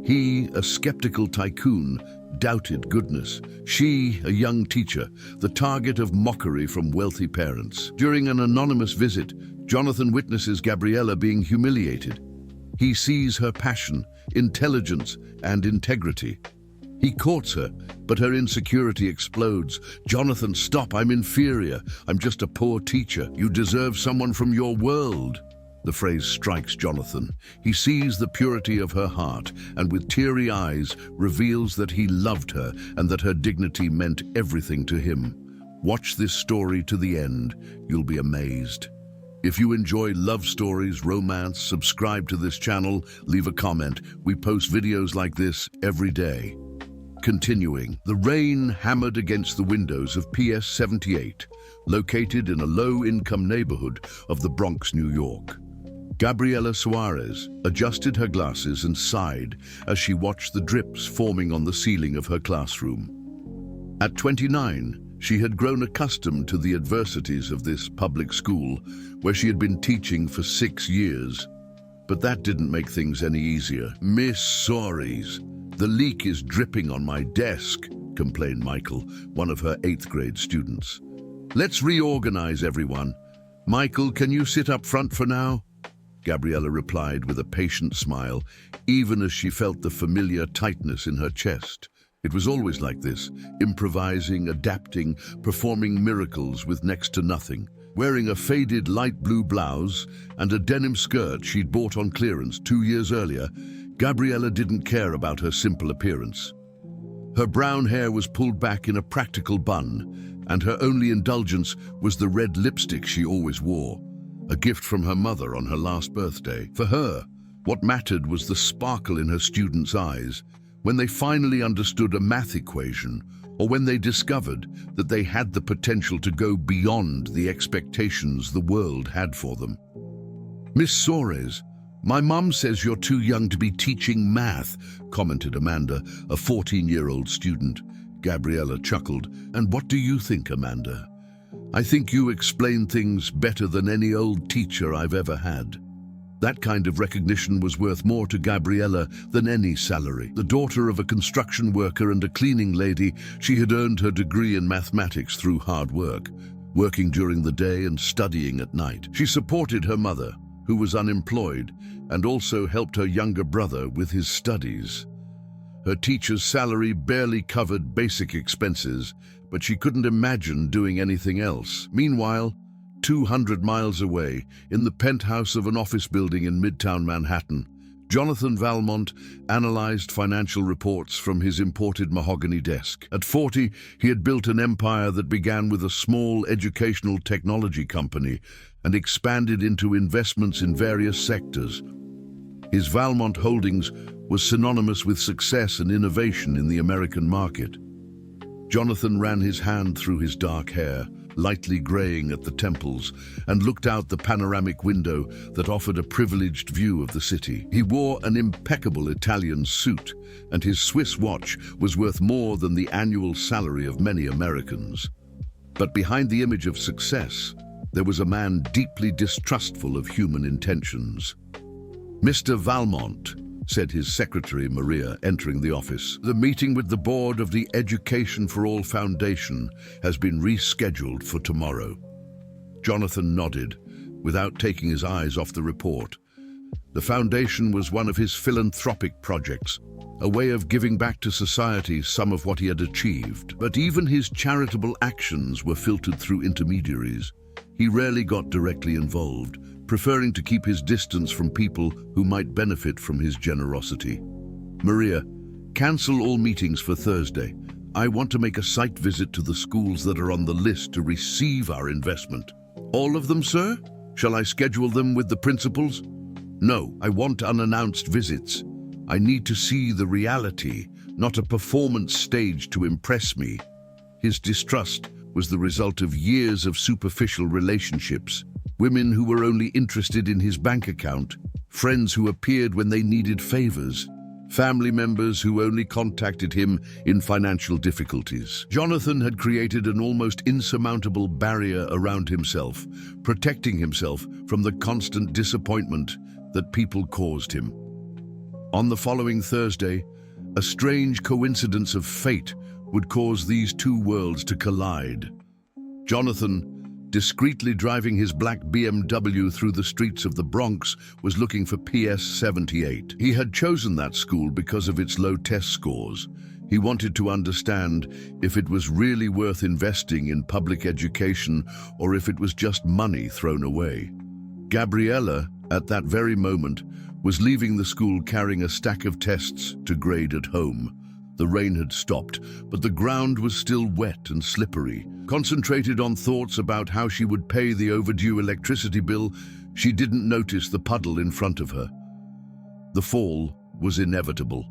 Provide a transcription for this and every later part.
He, a skeptical tycoon, doubted goodness. She, a young teacher, the target of mockery from wealthy parents. During an anonymous visit, Jonathan witnesses Gabriella being humiliated. He sees her passion, intelligence, and integrity. He courts her, but her insecurity explodes. "Jonathan, stop, I'm inferior. I'm just a poor teacher. You deserve someone from your world." The phrase strikes Jonathan. He sees the purity of her heart and with teary eyes reveals that he loved her and that her dignity meant everything to him. Watch this story to the end. You'll be amazed. If you enjoy love stories, romance, subscribe to this channel, leave a comment. We post videos like this every day. Continuing, the rain hammered against the windows of PS 78, located in a low-income neighborhood of the Bronx, New York. Gabriela Suarez adjusted her glasses and sighed as she watched the drips forming on the ceiling of her classroom. At 29, she had grown accustomed to the adversities of this public school, where she had been teaching for 6 years. But that didn't make things any easier. "Miss Suarez, the leak is dripping on my desk," complained Michael, one of her 8th grade students. "Let's reorganize everyone. Michael, can you sit up front for now?" Gabriella replied with a patient smile, even as she felt the familiar tightness in her chest. It was always like this, improvising, adapting, performing miracles with next to nothing. Wearing a faded light blue blouse and a denim skirt she'd bought on clearance 2 years earlier, Gabriella didn't care about her simple appearance. Her brown hair was pulled back in a practical bun, and her only indulgence was the red lipstick she always wore, a gift from her mother on her last birthday. For her, what mattered was the sparkle in her students' eyes, when they finally understood a math equation, or when they discovered that they had the potential to go beyond the expectations the world had for them. "Miss Suarez, my mum says you're too young to be teaching math," commented Amanda, a 14-year-old student. Gabriella chuckled. "And what do you think, Amanda? I think you explain things better than any old teacher I've ever had." That kind of recognition was worth more to Gabriella than any salary. The daughter of a construction worker and a cleaning lady, she had earned her degree in mathematics through hard work, working during the day and studying at night. She supported her mother, who was unemployed, and also helped her younger brother with his studies. Her teacher's salary barely covered basic expenses, but she couldn't imagine doing anything else. Meanwhile, 200 miles away, in the penthouse of an office building in Midtown Manhattan, Jonathan Valmont analyzed financial reports from his imported mahogany desk. At 40, he had built an empire that began with a small educational technology company and expanded into investments in various sectors. His Valmont Holdings was synonymous with success and innovation in the American market. Jonathan ran his hand through his dark hair, lightly graying at the temples, and looked out the panoramic window that offered a privileged view of the city. He wore an impeccable Italian suit, and his Swiss watch was worth more than the annual salary of many Americans. But behind the image of success, there was a man deeply distrustful of human intentions. "Mr. Valmont," said his secretary Maria, entering the office, "the meeting with the board of the Education for All Foundation has been rescheduled for tomorrow." Jonathan nodded, without taking his eyes off the report. The foundation was one of his philanthropic projects, a way of giving back to society some of what he had achieved. But even his charitable actions were filtered through intermediaries. He rarely got directly involved, preferring to keep his distance from people who might benefit from his generosity. "Maria, cancel all meetings for Thursday. I want to make a site visit to the schools that are on the list to receive our investment." "All of them, sir? Shall I schedule them with the principals?" "No, I want unannounced visits. I need to see the reality, not a performance staged to impress me." His distrust was the result of years of superficial relationships. Women who were only interested in his bank account, friends who appeared when they needed favors, family members who only contacted him in financial difficulties. Jonathan had created an almost insurmountable barrier around himself, protecting himself from the constant disappointment that people caused him. On the following Thursday, a strange coincidence of fate would cause these two worlds to collide. Jonathan, discreetly driving his black BMW through the streets of the Bronx, was looking for PS 78. He had chosen that school because of its low test scores. He wanted to understand if it was really worth investing in public education or if it was just money thrown away. Gabriella, at that very moment, was leaving the school carrying a stack of tests to grade at home. The rain had stopped, but the ground was still wet and slippery. Concentrated on thoughts about how she would pay the overdue electricity bill, she didn't notice the puddle in front of her. The fall was inevitable.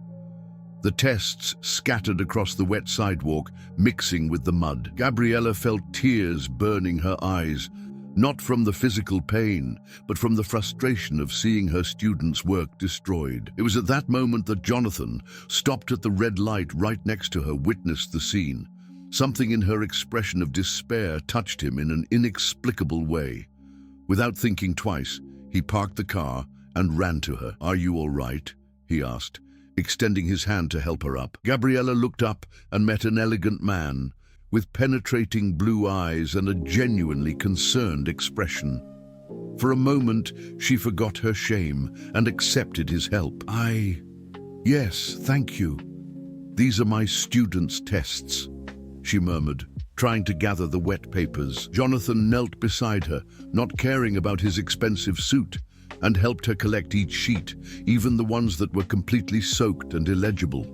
The tests scattered across the wet sidewalk, mixing with the mud. Gabriella felt tears burning her eyes, not from the physical pain, but from the frustration of seeing her students' work destroyed. It was at that moment that Jonathan, stopped at the red light right next to her, witnessed the scene. Something in her expression of despair touched him in an inexplicable way. Without thinking twice, he parked the car and ran to her. "Are you all right?" he asked, extending his hand to help her up. Gabriella looked up and met an elegant man with penetrating blue eyes and a genuinely concerned expression. For a moment, she forgot her shame and accepted his help. Yes, thank you. These are my students' tests," she murmured, trying to gather the wet papers. Jonathan knelt beside her, not caring about his expensive suit, and helped her collect each sheet, even the ones that were completely soaked and illegible.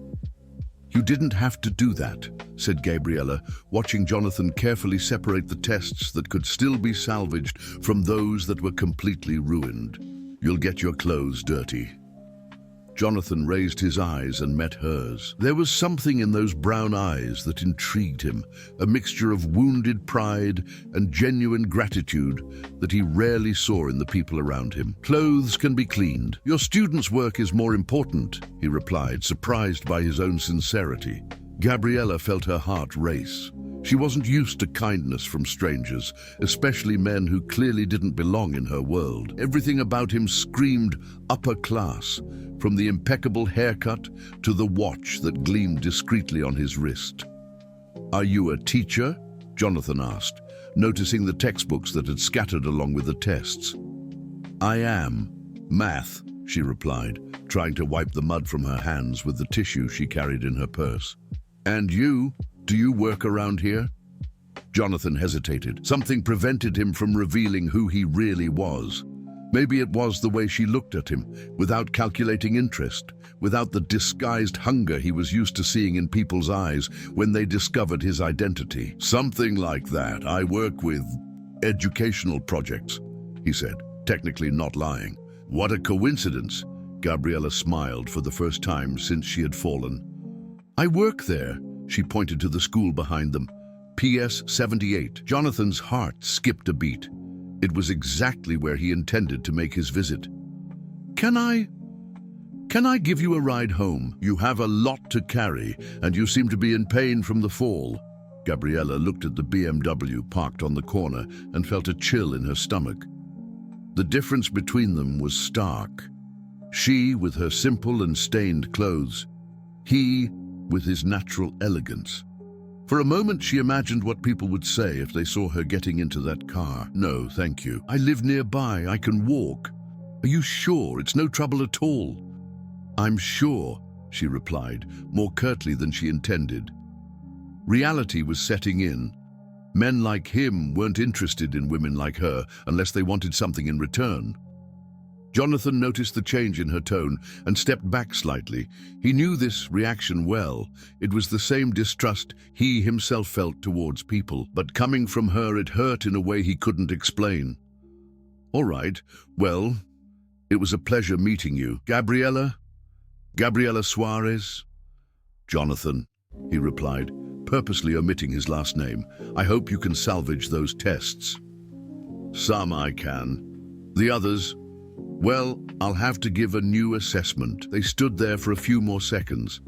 "You didn't have to do that," said Gabriella, watching Jonathan carefully separate the tests that could still be salvaged from those that were completely ruined. "You'll get your clothes dirty." Jonathan raised his eyes and met hers. There was something in those brown eyes that intrigued him, a mixture of wounded pride and genuine gratitude that he rarely saw in the people around him. "Clothes can be cleaned. Your students' work is more important," he replied, surprised by his own sincerity. Gabriella felt her heart race. She wasn't used to kindness from strangers, especially men who clearly didn't belong in her world. Everything about him screamed upper class, from the impeccable haircut to the watch that gleamed discreetly on his wrist. "Are you a teacher?" Jonathan asked, noticing the textbooks that had scattered along with the tests. "I am. Math," she replied, trying to wipe the mud from her hands with the tissue she carried in her purse. "And you? Do you work around here?" Jonathan hesitated. Something prevented him from revealing who he really was. Maybe it was the way she looked at him, without calculating interest, without the disguised hunger he was used to seeing in people's eyes when they discovered his identity. "Something like that. I work with educational projects," he said, technically not lying. "What a coincidence." Gabriella smiled for the first time since she had fallen. "I work there." She pointed to the school behind them. PS 78. Jonathan's heart skipped a beat. It was exactly where he intended to make his visit. Can I give you a ride home? You have a lot to carry, and you seem to be in pain from the fall." Gabriella looked at the BMW parked on the corner and felt a chill in her stomach. The difference between them was stark. She with her simple and stained clothes, he with his natural elegance. For a moment she imagined what people would say if they saw her getting into that car. "No, thank you. I live nearby. I can walk." "Are you sure? It's no trouble at all." "I'm sure," she replied, more curtly than she intended. Reality was setting in. Men like him weren't interested in women like her unless they wanted something in return. Jonathan noticed the change in her tone and stepped back slightly. He knew this reaction well. It was the same distrust he himself felt towards people, but coming from her it hurt in a way he couldn't explain. "All right, well, it was a pleasure meeting you. Gabriella Suarez?" "Jonathan," he replied, purposely omitting his last name. "I hope you can salvage those tests." "Some I can. The others, well, I'll have to give a new assessment." They stood there for a few more seconds,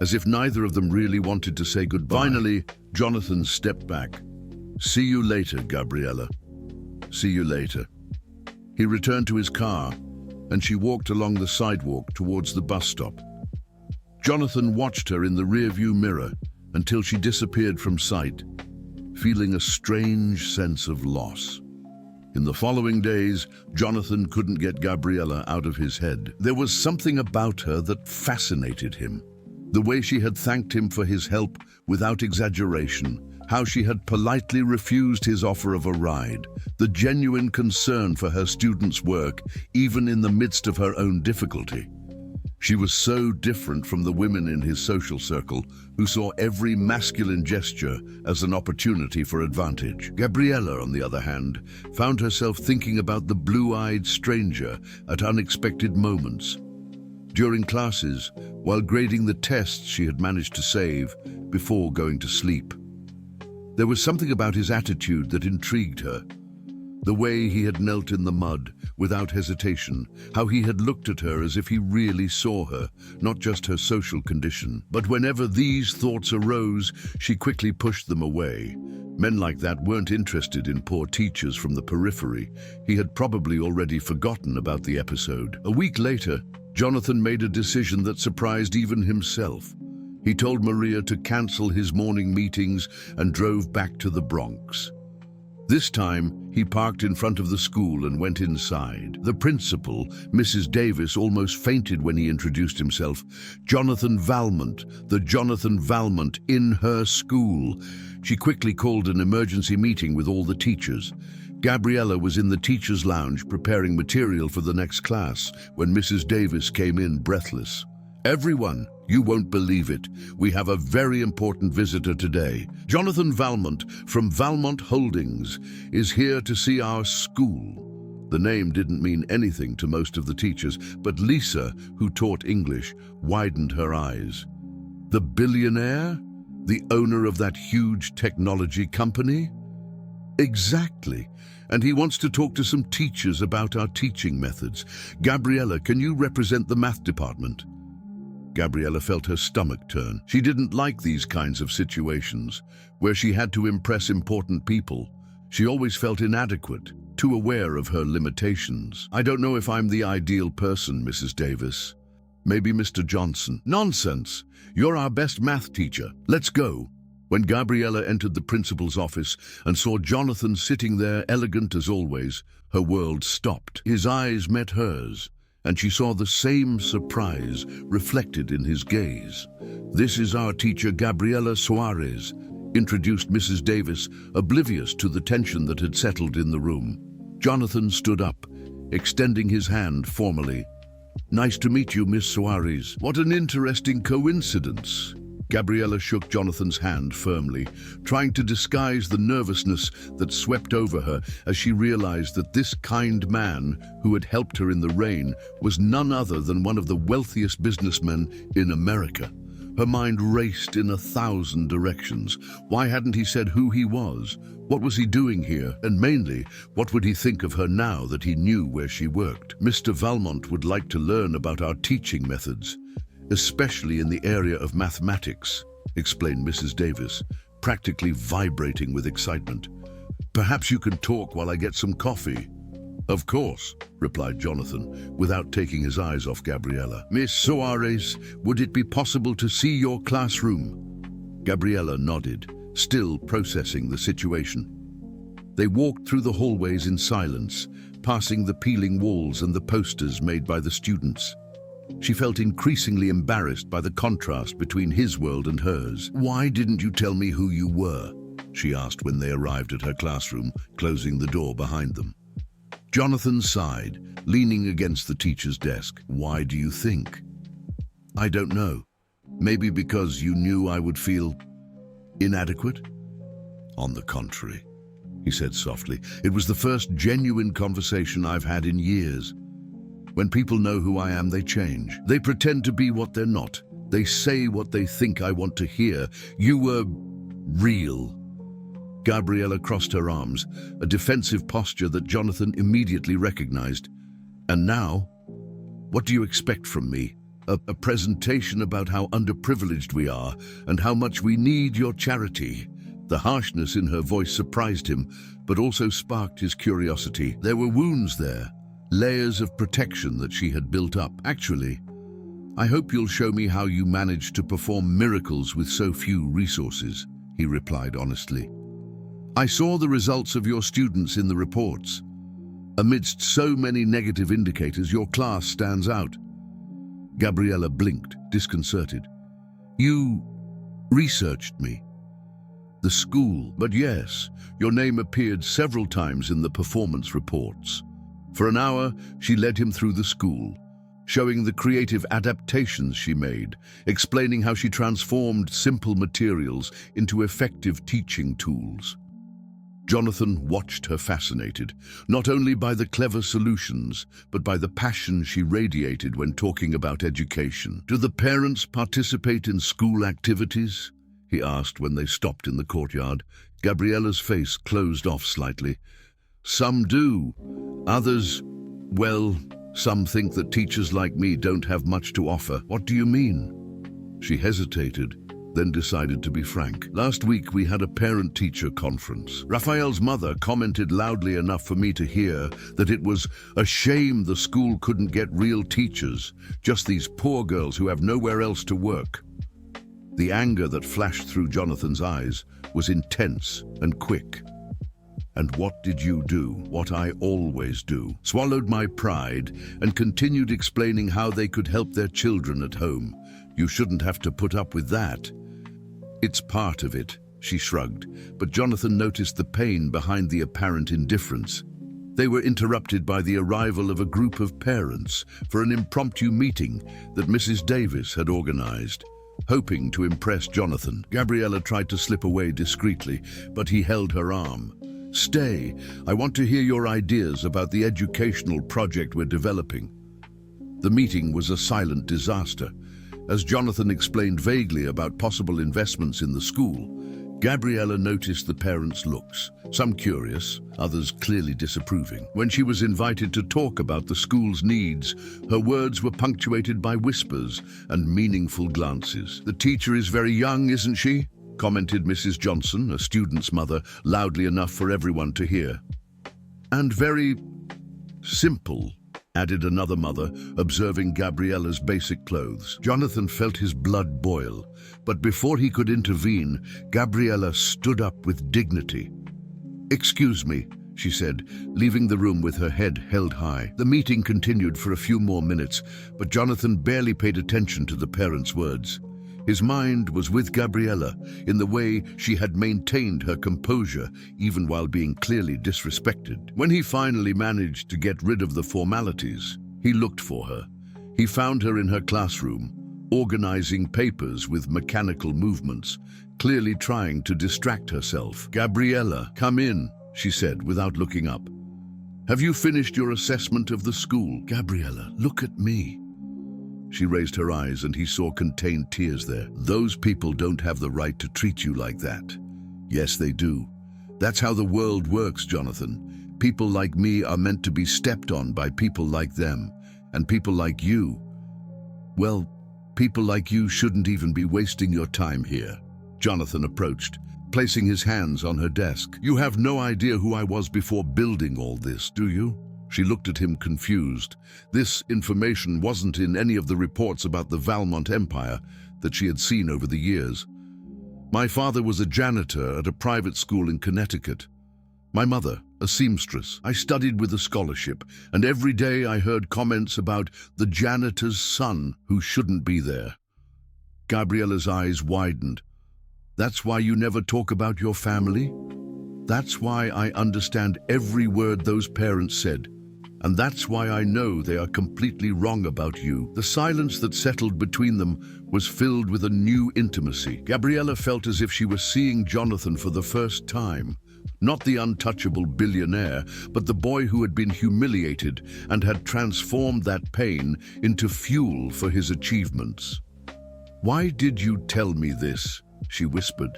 as if neither of them really wanted to say goodbye. Finally, Jonathan stepped back. "See you later, Gabriella. See you later." He returned to his car, and she walked along the sidewalk towards the bus stop. Jonathan watched her in the rearview mirror until she disappeared from sight, feeling a strange sense of loss. In the following days, Jonathan couldn't get Gabriella out of his head. There was something about her that fascinated him. The way she had thanked him for his help without exaggeration, how she had politely refused his offer of a ride, the genuine concern for her students' work, even in the midst of her own difficulty. She was so different from the women in his social circle who saw every masculine gesture as an opportunity for advantage. Gabriella, on the other hand, found herself thinking about the blue-eyed stranger at unexpected moments. During classes, while grading the tests she had managed to save before going to sleep. There was something about his attitude that intrigued her. The way he had knelt in the mud, without hesitation, how he had looked at her as if he really saw her, not just her social condition. But whenever these thoughts arose, she quickly pushed them away. Men like that weren't interested in poor teachers from the periphery. He had probably already forgotten about the episode. A week later, Jonathan made a decision that surprised even himself. He told Maria to cancel his morning meetings and drove back to the Bronx. This time, he parked in front of the school and went inside. The principal, Mrs. Davis, almost fainted when he introduced himself. Jonathan Valmont, the Jonathan Valmont in her school. She quickly called an emergency meeting with all the teachers. Gabriella was in the teacher's lounge preparing material for the next class when Mrs. Davis came in breathless. "Everyone, you won't believe it. We have a very important visitor today. Jonathan Valmont from Valmont Holdings is here to see our school." The name didn't mean anything to most of the teachers, but Lisa, who taught English, widened her eyes. "The billionaire? The owner of that huge technology company?" "Exactly. And he wants to talk to some teachers about our teaching methods. Gabriella, can you represent the math department?" Gabriella felt her stomach turn. She didn't like these kinds of situations, where she had to impress important people. She always felt inadequate, too aware of her limitations. "I don't know if I'm the ideal person, Mrs. Davis. Maybe Mr. Johnson." "Nonsense! You're our best math teacher. Let's go." When Gabriella entered the principal's office and saw Jonathan sitting there, elegant as always, her world stopped. His eyes met hers, and she saw the same surprise reflected in his gaze. "This is our teacher, Gabriella Suarez," introduced Mrs. Davis, oblivious to the tension that had settled in the room. Jonathan stood up, extending his hand formally. "Nice to meet you, Miss Suarez. What an interesting coincidence." Gabriella shook Jonathan's hand firmly, trying to disguise the nervousness that swept over her as she realized that this kind man who had helped her in the rain was none other than one of the wealthiest businessmen in America. Her mind raced in 1,000 directions. Why hadn't he said who he was? What was he doing here? And mainly, what would he think of her now that he knew where she worked? "Mr. Valmont would like to learn about our teaching methods, especially in the area of mathematics," explained Mrs. Davis, practically vibrating with excitement. "Perhaps you can talk while I get some coffee." "Of course," replied Jonathan, without taking his eyes off Gabriella. "Miss Suarez, would it be possible to see your classroom?" Gabriella nodded, still processing the situation. They walked through the hallways in silence, passing the peeling walls and the posters made by the students. She felt increasingly embarrassed by the contrast between his world and hers. "Why didn't you tell me who you were?" she asked when they arrived at her classroom, closing the door behind them. Jonathan sighed, leaning against the teacher's desk. "Why do you think?" "I don't know. Maybe because you knew I would feel inadequate?" "On the contrary," he said softly. "It was the first genuine conversation I've had in years. When people know who I am, they change. They pretend to be what they're not. They say what they think I want to hear. You were real." Gabriella crossed her arms, a defensive posture that Jonathan immediately recognized. "And now? What do you expect from me? A presentation about how underprivileged we are and how much we need your charity?" The harshness in her voice surprised him, but also sparked his curiosity. There were wounds there, layers of protection that she had built up. Actually, I hope you'll show me how you managed to perform miracles with so few resources, he replied honestly. I saw the results of your students in the reports. Amidst so many negative indicators, your class stands out. Gabriella blinked, disconcerted. You researched me. The school, but yes, your name appeared several times in the performance reports. For an hour, she led him through the school, showing the creative adaptations she made, explaining how she transformed simple materials into effective teaching tools. Jonathan watched her fascinated, not only by the clever solutions, but by the passion she radiated when talking about education. Do the parents participate in school activities? He asked when they stopped in the courtyard. Gabriella's face closed off slightly. Some do. Others, well, some think that teachers like me don't have much to offer. What do you mean? She hesitated, then decided to be frank. Last week we had a parent-teacher conference. Raphael's mother commented loudly enough for me to hear that it was a shame the school couldn't get real teachers, just these poor girls who have nowhere else to work. The anger that flashed through Jonathan's eyes was intense and quick. And what did you do? What I always do. Swallowed my pride and continued explaining how they could help their children at home. You shouldn't have to put up with that. It's part of it, she shrugged, but Jonathan noticed the pain behind the apparent indifference. They were interrupted by the arrival of a group of parents for an impromptu meeting that Mrs. Davis had organized. Hoping to impress Jonathan, Gabriella tried to slip away discreetly, but he held her arm. Stay, I want to hear your ideas about the educational project we're developing. The meeting was a silent disaster. As Jonathan explained vaguely about possible investments in the school, Gabriella noticed the parents' looks, some curious, others clearly disapproving. When she was invited to talk about the school's needs, her words were punctuated by whispers and meaningful glances. The teacher is very young, isn't she? Commented Mrs. Johnson, a student's mother, loudly enough for everyone to hear. And very simple, added another mother, observing Gabriella's basic clothes. Jonathan felt his blood boil, but before he could intervene, Gabriella stood up with dignity. Excuse me, she said, leaving the room with her head held high. The meeting continued for a few more minutes, but Jonathan barely paid attention to the parents' words. His mind was with Gabriella in the way she had maintained her composure even while being clearly disrespected. When he finally managed to get rid of the formalities, he looked for her. He found her in her classroom, organizing papers with mechanical movements, clearly trying to distract herself. Gabriella, come in, she said without looking up. Have you finished your assessment of the school? Gabriella, look at me. She raised her eyes and he saw contained tears there. Those people don't have the right to treat you like that. Yes, they do. That's how the world works, Jonathan. People like me are meant to be stepped on by people like them. And people like you, well, people like you shouldn't even be wasting your time here. Jonathan approached, placing his hands on her desk. You have no idea who I was before building all this, do you? She looked at him confused. This information wasn't in any of the reports about the Valmont Empire that she had seen over the years. My father was a janitor at a private school in Connecticut. My mother, a seamstress. I studied with a scholarship, and every day I heard comments about the janitor's son who shouldn't be there. Gabriella's eyes widened. That's why you never talk about your family? That's why I understand every word those parents said. And that's why I know they are completely wrong about you. The silence that settled between them was filled with a new intimacy. Gabriella felt as if she was seeing Jonathan for the first time. Not the untouchable billionaire, but the boy who had been humiliated and had transformed that pain into fuel for his achievements. Why did you tell me this? She whispered.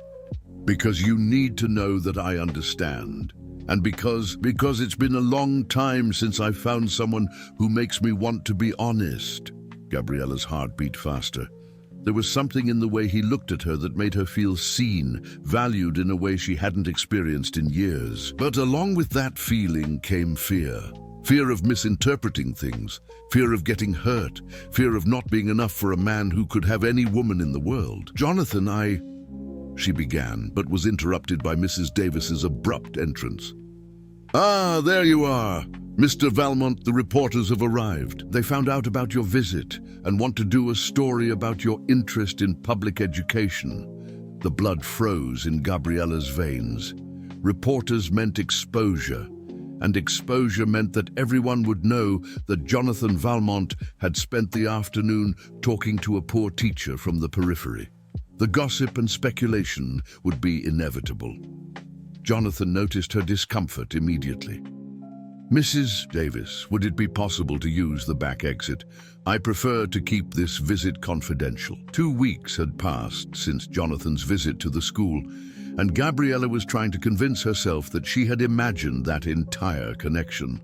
Because you need to know that I understand. And because it's been a long time since I found someone who makes me want to be honest. Gabriella's heart beat faster. There was something in the way he looked at her that made her feel seen, valued in a way she hadn't experienced in years. But along with that feeling came fear. Fear of misinterpreting things, fear of getting hurt, fear of not being enough for a man who could have any woman in the world. "Jonathan, she began, but was interrupted by Mrs. Davis's abrupt entrance. "Ah, there you are. Mr. Valmont, the reporters have arrived. They found out about your visit and want to do a story about your interest in public education." The blood froze in Gabriella's veins. Reporters meant exposure, and exposure meant that everyone would know that Jonathan Valmont had spent the afternoon talking to a poor teacher from the periphery. The gossip and speculation would be inevitable. Jonathan noticed her discomfort immediately. "Mrs. Davis, would it be possible to use the back exit? I prefer to keep this visit confidential." 2 weeks had passed since Jonathan's visit to the school, and Gabriella was trying to convince herself that she had imagined that entire connection.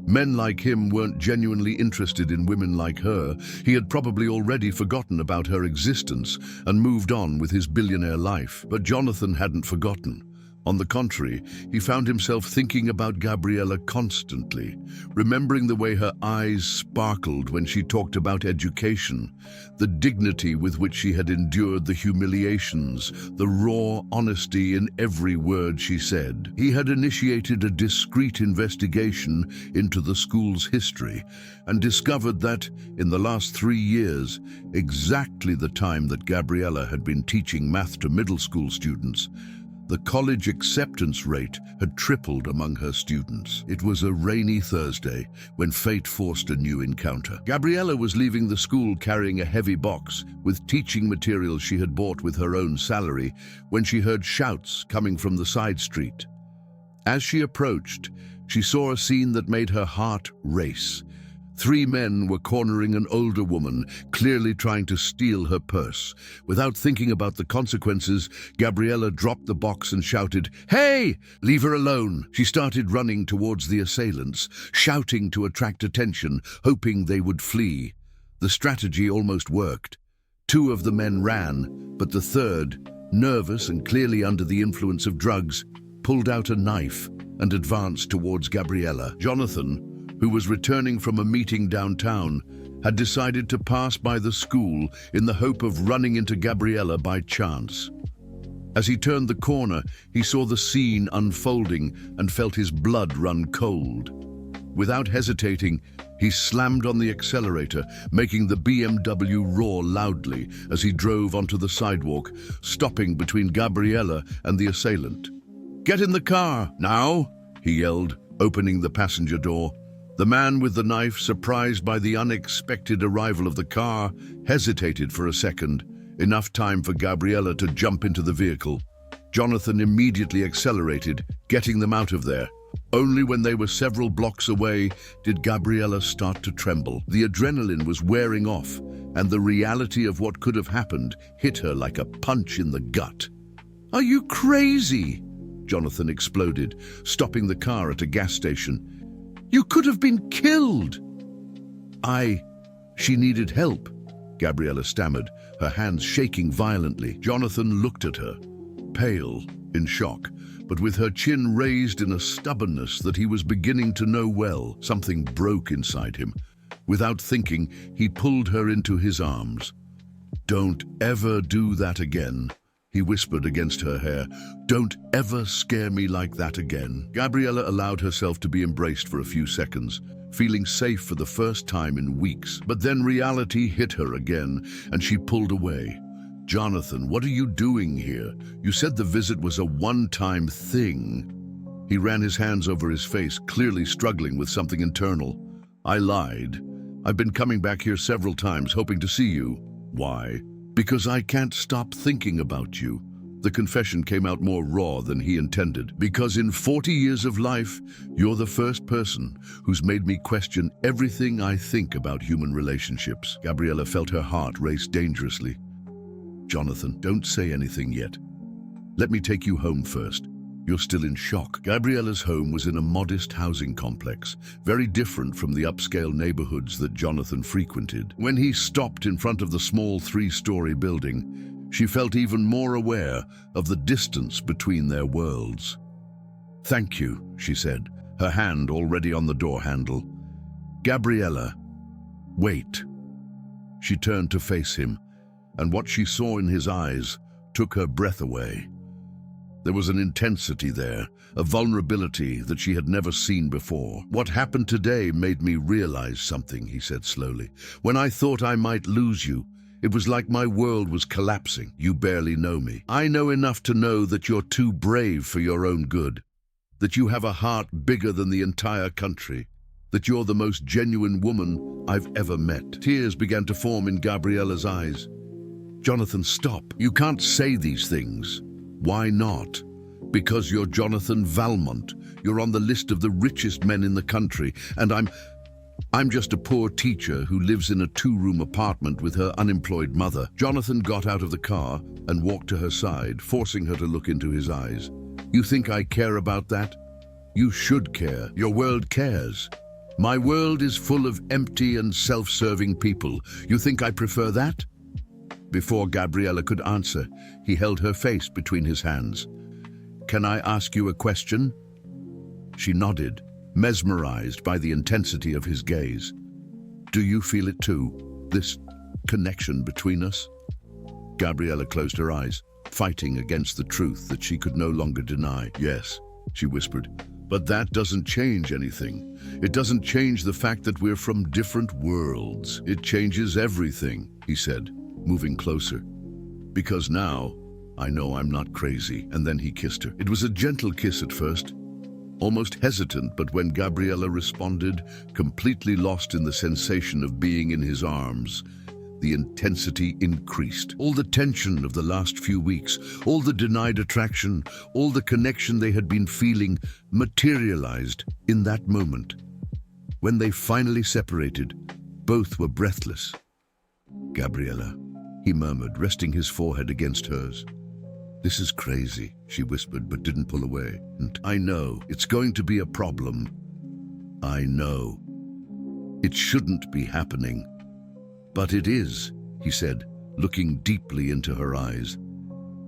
Men like him weren't genuinely interested in women like her. He had probably already forgotten about her existence and moved on with his billionaire life. But Jonathan hadn't forgotten. On the contrary, he found himself thinking about Gabriella constantly, remembering the way her eyes sparkled when she talked about education, the dignity with which she had endured the humiliations, the raw honesty in every word she said. He had initiated a discreet investigation into the school's history and discovered that, in the last 3 years, exactly the time that Gabriella had been teaching math to middle school students, the college acceptance rate had tripled among her students. It was a rainy Thursday when fate forced a new encounter. Gabriella was leaving the school carrying a heavy box with teaching materials she had bought with her own salary when she heard shouts coming from the side street. As she approached, she saw a scene that made her heart race. 3 men were cornering an older woman, clearly trying to steal her purse. Without thinking about the consequences, Gabriella dropped the box and shouted, "Hey! Leave her alone!" She started running towards the assailants, shouting to attract attention, hoping they would flee. The strategy almost worked. 2 of the men ran, but the third, nervous and clearly under the influence of drugs, pulled out a knife and advanced towards Gabriella. Jonathan, who was returning from a meeting downtown, had decided to pass by the school in the hope of running into Gabriella by chance. As he turned the corner, he saw the scene unfolding and felt his blood run cold. Without hesitating, he slammed on the accelerator, making the BMW roar loudly as he drove onto the sidewalk, stopping between Gabriella and the assailant. "Get in the car, now!" he yelled, opening the passenger door. The man with the knife, surprised by the unexpected arrival of the car, hesitated for a second, enough time for Gabriella to jump into the vehicle. Jonathan immediately accelerated, getting them out of there. Only when they were several blocks away did Gabriella start to tremble. The adrenaline was wearing off, and the reality of what could have happened hit her like a punch in the gut. "Are you crazy?" Jonathan exploded, stopping the car at a gas station. "You could have been killed!" She needed help," Gabriella stammered, her hands shaking violently. Jonathan looked at her, pale, in shock, but with her chin raised in a stubbornness that he was beginning to know well. Something broke inside him. Without thinking, he pulled her into his arms. "Don't ever do that again," he whispered against her hair. "Don't ever scare me like that again." Gabriella allowed herself to be embraced for a few seconds, feeling safe for the first time in weeks. But then reality hit her again, and she pulled away. "Jonathan, what are you doing here? You said the visit was a one-time thing." He ran his hands over his face, clearly struggling with something internal. "I lied. I've been coming back here several times, hoping to see you." "Why?" "Because I can't stop thinking about you." The confession came out more raw than he intended. "Because in 40 years of life, you're the first person who's made me question everything I think about human relationships." Gabriella felt her heart race dangerously. "Jonathan, don't say anything yet. Let me take you home first. You're still in shock." Gabriella's home was in a modest housing complex, very different from the upscale neighborhoods that Jonathan frequented. When he stopped in front of the small 3-story building, she felt even more aware of the distance between their worlds. "Thank you," she said, her hand already on the door handle. "Gabriella, wait." She turned to face him, and what she saw in his eyes took her breath away. There was an intensity there, a vulnerability that she had never seen before. "What happened today made me realize something," he said slowly. "When I thought I might lose you, it was like my world was collapsing. You barely know me. I know enough to know that you're too brave for your own good, that you have a heart bigger than the entire country, that you're the most genuine woman I've ever met." Tears began to form in Gabriella's eyes. "Jonathan, stop. You can't say these things." "Why not?" "Because you're Jonathan Valmont. You're on the list of the richest men in the country, and I'm just a poor teacher who lives in a 2-room apartment with her unemployed mother." Jonathan got out of the car and walked to her side, forcing her to look into his eyes. "You think I care about that? You should care. Your world cares. My world is full of empty and self-serving people. You think I prefer that?" Before Gabriella could answer, he held her face between his hands. "Can I ask you a question?" She nodded, mesmerized by the intensity of his gaze. "Do you feel it too, this connection between us?" Gabriella closed her eyes, fighting against the truth that she could no longer deny. "Yes," she whispered, "but that doesn't change anything. It doesn't change the fact that we're from different worlds. It changes everything," he said, moving closer. "Because now, I know I'm not crazy." And then he kissed her. It was a gentle kiss at first, almost hesitant, but when Gabriella responded, completely lost in the sensation of being in his arms, the intensity increased. All the tension of the last few weeks, all the denied attraction, all the connection they had been feeling materialized in that moment. When they finally separated, both were breathless. "Gabriella," he murmured, resting his forehead against hers. "This is crazy," she whispered, but didn't pull away. "And I know it's going to be a problem. I know. It shouldn't be happening. But it is," he said, looking deeply into her eyes.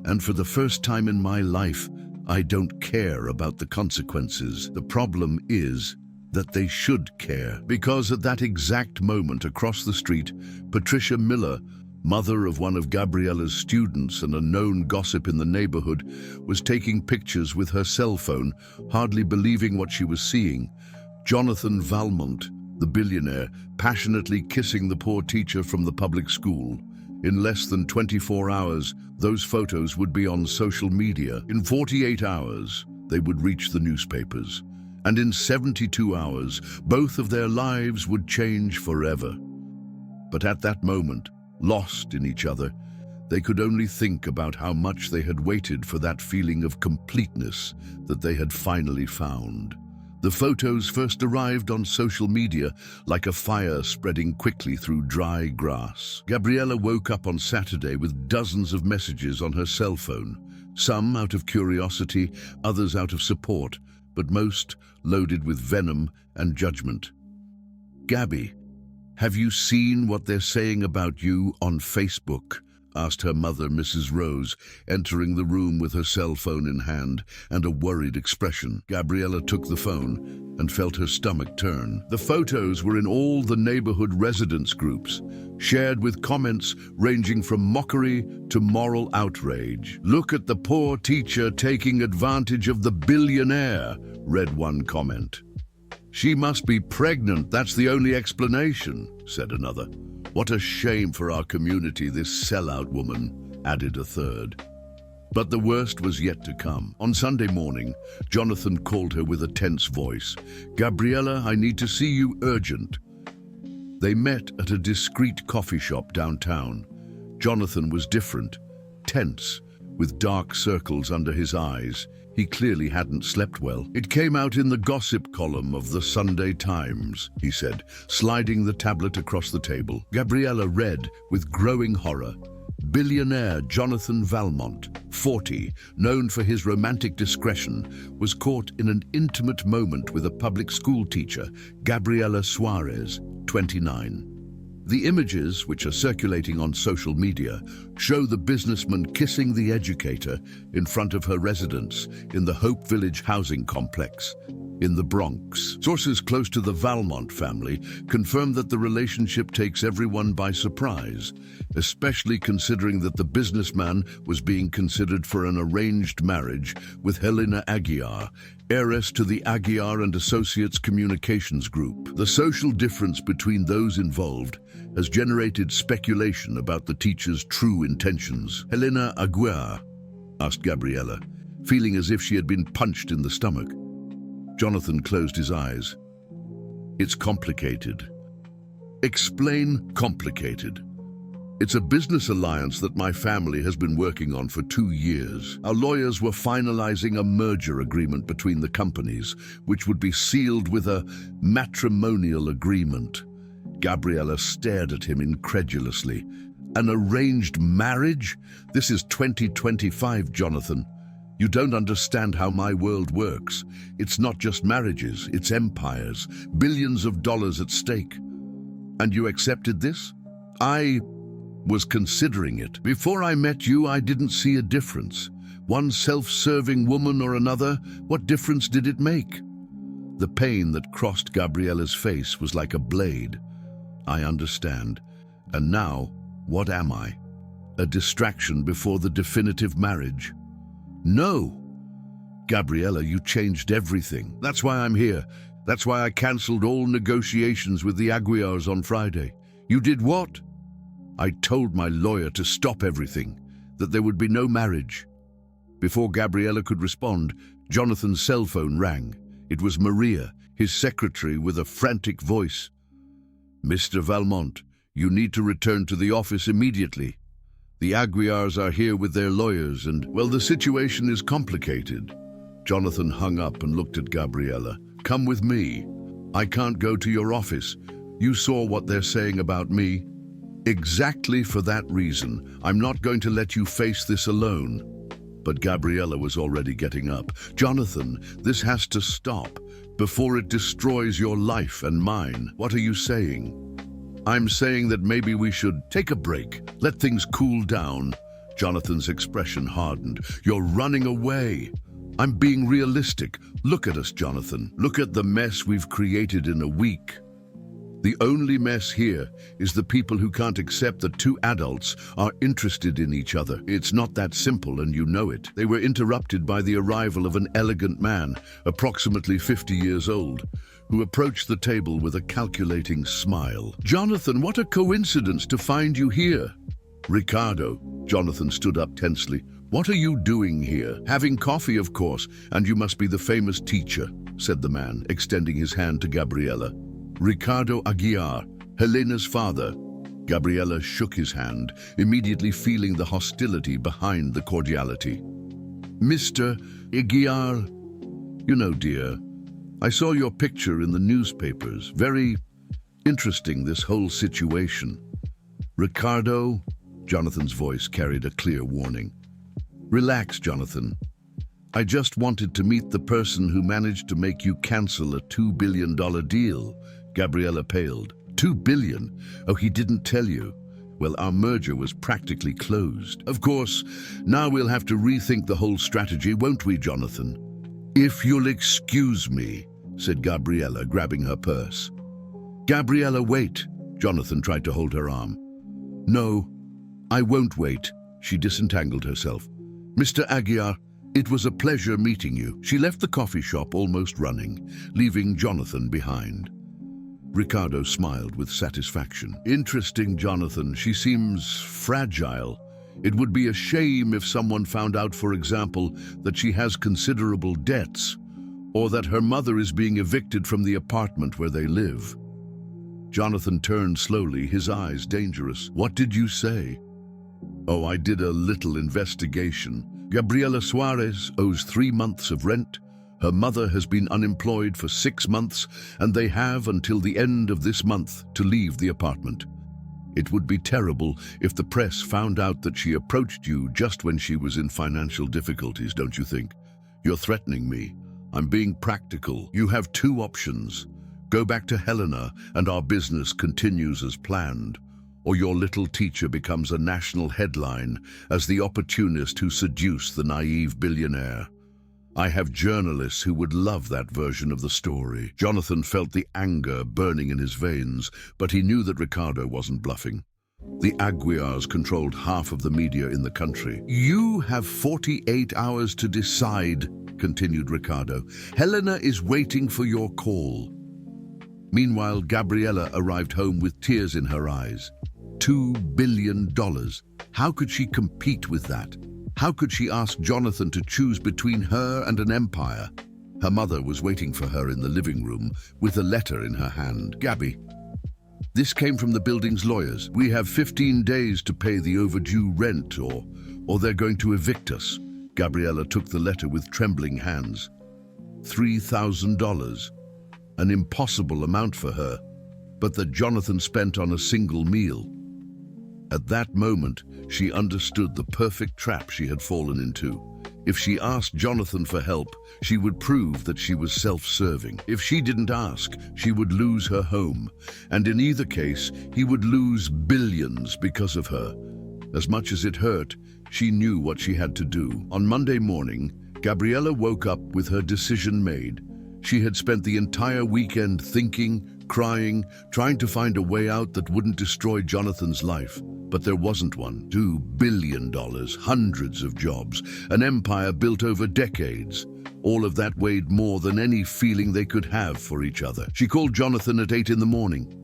"And for the first time in my life, I don't care about the consequences. The problem is that they should care." Because at that exact moment across the street, Patricia Miller, mother of one of Gabriella's students and a known gossip in the neighborhood, was taking pictures with her cell phone, hardly believing what she was seeing. Jonathan Valmont, the billionaire, passionately kissing the poor teacher from the public school. In less than 24 hours, those photos would be on social media. In 48 hours, they would reach the newspapers. And in 72 hours, both of their lives would change forever. But at that moment, lost in each other, they could only think about how much they had waited for that feeling of completeness that they had finally found. The photos first arrived on social media like a fire spreading quickly through dry grass. Gabriella woke up on Saturday with dozens of messages on her cell phone, some out of curiosity, others out of support, but most loaded with venom and judgment. "Gabby, have you seen what they're saying about you on Facebook?" asked her mother, Mrs. Rose, entering the room with her cell phone in hand and a worried expression. Gabriella took the phone and felt her stomach turn. The photos were in all the neighborhood residence groups, shared with comments ranging from mockery to moral outrage. "Look at the poor teacher taking advantage of the billionaire," read one comment. "She must be pregnant, that's the only explanation," said another. "What a shame for our community, this sellout woman," added a third. But the worst was yet to come. On Sunday morning, Jonathan called her with a tense voice. "Gabriella, I need to see you urgent." They met at a discreet coffee shop downtown. Jonathan was different, tense, with dark circles under his eyes. He clearly hadn't slept well. "It came out in the gossip column of the Sunday Times," he said, sliding the tablet across the table. Gabriella read with growing horror. Billionaire Jonathan Valmont, 40, known for his romantic discretion, was caught in an intimate moment with a public school teacher, Gabriela Suarez, 29. The images, which are circulating on social media, show the businessman kissing the educator in front of her residence in the Hope Village housing complex in the Bronx. Sources close to the Valmont family confirm that the relationship takes everyone by surprise, especially considering that the businessman was being considered for an arranged marriage with Helena Aguiar, heiress to the Aguiar and Associates Communications Group. The social difference between those involved has generated speculation about the teacher's true intentions. Helena Aguiar, asked Gabriella, feeling as if she had been punched in the stomach. Jonathan closed his eyes. It's complicated. Explain complicated. It's a business alliance that my family has been working on for 2 years. Our lawyers were finalizing a merger agreement between the companies, which would be sealed with a matrimonial agreement. Gabriella stared at him incredulously. An arranged marriage? This is 2025, Jonathan. You don't understand how my world works. It's not just marriages, it's empires, billions of dollars at stake. And you accepted this? I was considering it. Before I met you, I didn't see a difference. One self-serving woman or another, what difference did it make? The pain that crossed Gabriella's face was like a blade. I understand. And now, what am I? A distraction before the definitive marriage? No. Gabriella, you changed everything. That's why I'm here. That's why I cancelled all negotiations with the Aguiars on Friday. You did what? I told my lawyer to stop everything, that there would be no marriage. Before Gabriella could respond, Jonathan's cell phone rang. It was Maria, his secretary, with a frantic voice. Mr. Valmont, you need to return to the office immediately. The Aguiars are here with their lawyers and, well, the situation is complicated. Jonathan hung up and looked at Gabriella. Come with me. I can't go to your office. You saw what they're saying about me. Exactly for that reason, I'm not going to let you face this alone. But Gabriella was already getting up. Jonathan, this has to stop before it destroys your life and mine. What are you saying? I'm saying that maybe we should take a break, let things cool down. Jonathan's expression hardened. You're running away. I'm being realistic. Look at us, Jonathan. Look at the mess we've created in a week. The only mess here is the people who can't accept that two adults are interested in each other. It's not that simple, and you know it. They were interrupted by the arrival of an elegant man, approximately 50 years old, who approached the table with a calculating smile. Jonathan, what a coincidence to find you here. Ricardo, Jonathan stood up tensely. What are you doing here? Having coffee, of course, and you must be the famous teacher, said the man, extending his hand to Gabriella. Ricardo Aguiar, Helena's father. Gabriella shook his hand, immediately feeling the hostility behind the cordiality. Mr. Aguiar, you know, dear, I saw your picture in the newspapers. Very interesting, this whole situation. Ricardo, Jonathan's voice carried a clear warning. Relax, Jonathan. I just wanted to meet the person who managed to make you cancel a $2 billion deal. Gabriella paled. $2 billion? Oh, he didn't tell you. Well, our merger was practically closed. Of course, now we'll have to rethink the whole strategy, won't we, Jonathan? If you'll excuse me, said Gabriella, grabbing her purse. Gabriella, wait. Jonathan tried to hold her arm. No, I won't wait. She disentangled herself. Mr. Aguiar, it was a pleasure meeting you. She left the coffee shop almost running, leaving Jonathan behind. Ricardo smiled with satisfaction. Interesting, Jonathan. She seems fragile. It would be a shame if someone found out, for example, that she has considerable debts, or that her mother is being evicted from the apartment where they live. Jonathan turned slowly, his eyes dangerous. What did you say? Oh, I did a little investigation. Gabriela Suarez owes 3 months of rent. Her mother has been unemployed for 6 months, and they have until the end of this month to leave the apartment. It would be terrible if the press found out that she approached you just when she was in financial difficulties, don't you think? You're threatening me. I'm being practical. You have 2 options. Go back to Helena and our business continues as planned. or your little teacher becomes a national headline as the opportunist who seduced the naive billionaire. I have journalists who would love that version of the story. Jonathan felt the anger burning in his veins, but he knew that Ricardo wasn't bluffing. The Aguiars controlled half of the media in the country. You have 48 hours to decide, continued Ricardo. Helena is waiting for your call. Meanwhile, Gabriela arrived home with tears in her eyes. $2 billion. How could she compete with that? How could she ask Jonathan to choose between her and an empire? Her mother was waiting for her in the living room with a letter in her hand. Gabby, this came from the building's lawyers. We have 15 days to pay the overdue rent or they're going to evict us. Gabriela took the letter with trembling hands. $3,000. An impossible amount for her, but that Jonathan spent on a single meal. At that moment, she understood the perfect trap she had fallen into. If she asked Jonathan for help, she would prove that she was self-serving. If she didn't ask, she would lose her home. And in either case, he would lose billions because of her. As much as it hurt, she knew what she had to do. On Monday morning, Gabriela woke up with her decision made. She had spent the entire weekend thinking, crying, trying to find a way out that wouldn't destroy Jonathan's life. But there wasn't one. $2 billion, hundreds of jobs, an empire built over decades. All of that weighed more than any feeling they could have for each other. She called Jonathan at 8 in the morning.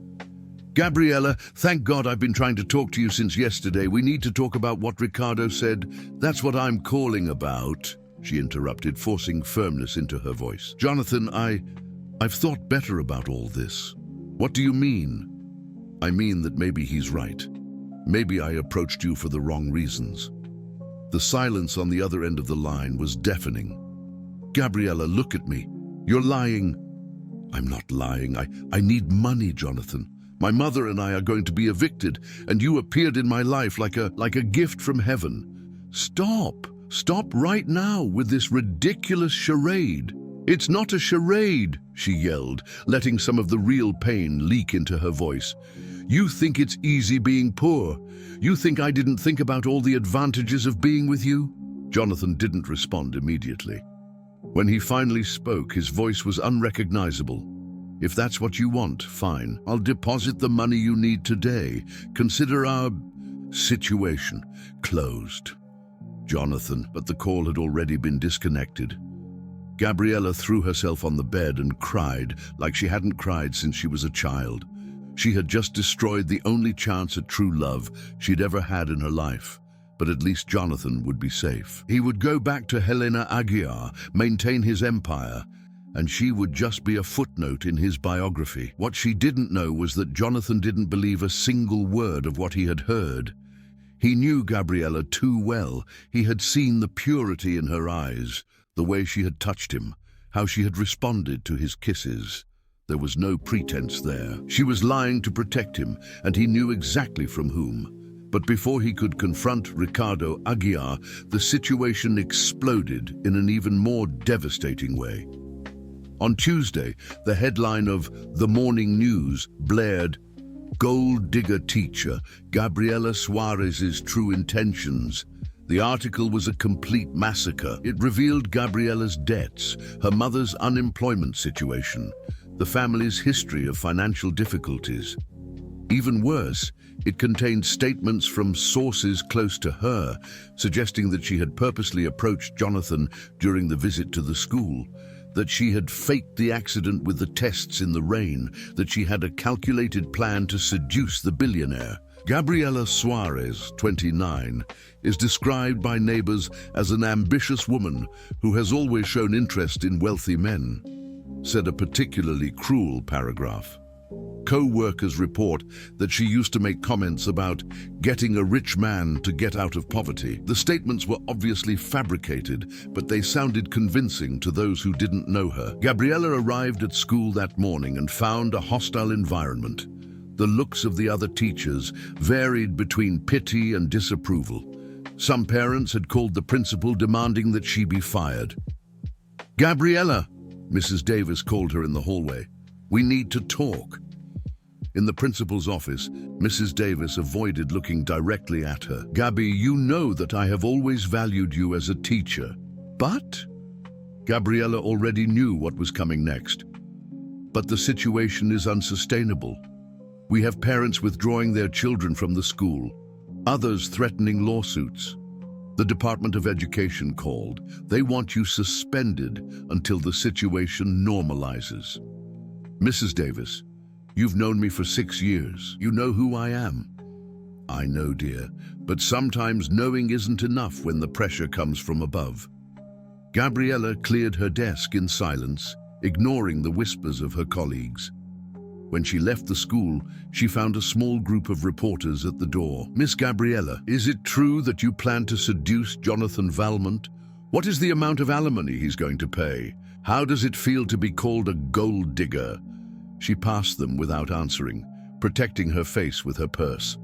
Gabriela, thank God I've been trying to talk to you since yesterday. We need to talk about what Ricardo said. That's what I'm calling about, she interrupted, forcing firmness into her voice. Jonathan, I've thought better about all this. What do you mean? I mean that maybe he's right. Maybe I approached you for the wrong reasons. The silence on the other end of the line was deafening. Gabriela, look at me. You're lying. I'm not lying. I need money, Jonathan. My mother and I are going to be evicted, and you appeared in my life like a gift from heaven. Stop. Stop right now with this ridiculous charade. It's not a charade, she yelled, letting some of the real pain leak into her voice. You think it's easy being poor. You think I didn't think about all the advantages of being with you? Jonathan didn't respond immediately. When he finally spoke, his voice was unrecognizable. If that's what you want, fine. I'll deposit the money you need today. Consider our situation closed. Jonathan, but the call had already been disconnected. Gabriela threw herself on the bed and cried like she hadn't cried since she was a child. She had just destroyed the only chance at true love she'd ever had in her life. But at least Jonathan would be safe. He would go back to Helena Aguiar, maintain his empire, and she would just be a footnote in his biography. What she didn't know was that Jonathan didn't believe a single word of what he had heard. He knew Gabriela too well. He had seen the purity in her eyes, the way she had touched him, how she had responded to his kisses. There was no pretense there. She was lying to protect him, and he knew exactly from whom. But before he could confront Ricardo Aguiar, the situation exploded in an even more devastating way. On Tuesday, the headline of The Morning News blared, "Gold Digger Teacher, Gabriela Suarez's True Intentions." The article was a complete massacre. It revealed Gabriela's debts, her mother's unemployment situation, the family's history of financial difficulties. Even worse, it contained statements from sources close to her, suggesting that she had purposely approached Jonathan during the visit to the school, that she had faked the accident with the tests in the rain, that she had a calculated plan to seduce the billionaire. Gabriela Suarez, 29, is described by neighbors as an ambitious woman who has always shown interest in wealthy men, said a particularly cruel paragraph. Co-workers report that she used to make comments about getting a rich man to get out of poverty. The statements were obviously fabricated, but they sounded convincing to those who didn't know her. Gabriela arrived at school that morning and found a hostile environment. The looks of the other teachers varied between pity and disapproval. Some parents had called the principal, demanding that she be fired. "Gabriela," Mrs. Davis called her in the hallway, "we need to talk." In the principal's office, Mrs. Davis avoided looking directly at her. "Gabby, you know that I have always valued you as a teacher. But?" Gabriella already knew what was coming next. "But the situation is unsustainable. We have parents withdrawing their children from the school, others threatening lawsuits. The Department of Education called. They want you suspended until the situation normalizes." "Mrs. Davis, you've known me for 6 years. You know who I am." "I know, dear, but sometimes knowing isn't enough when the pressure comes from above." Gabriella cleared her desk in silence, ignoring the whispers of her colleagues. When she left the school, she found a small group of reporters at the door. "Miss Gabriella, is it true that you plan to seduce Jonathan Valmont? What is the amount of alimony he's going to pay? How does it feel to be called a gold digger?" She passed them without answering, protecting her face with her purse.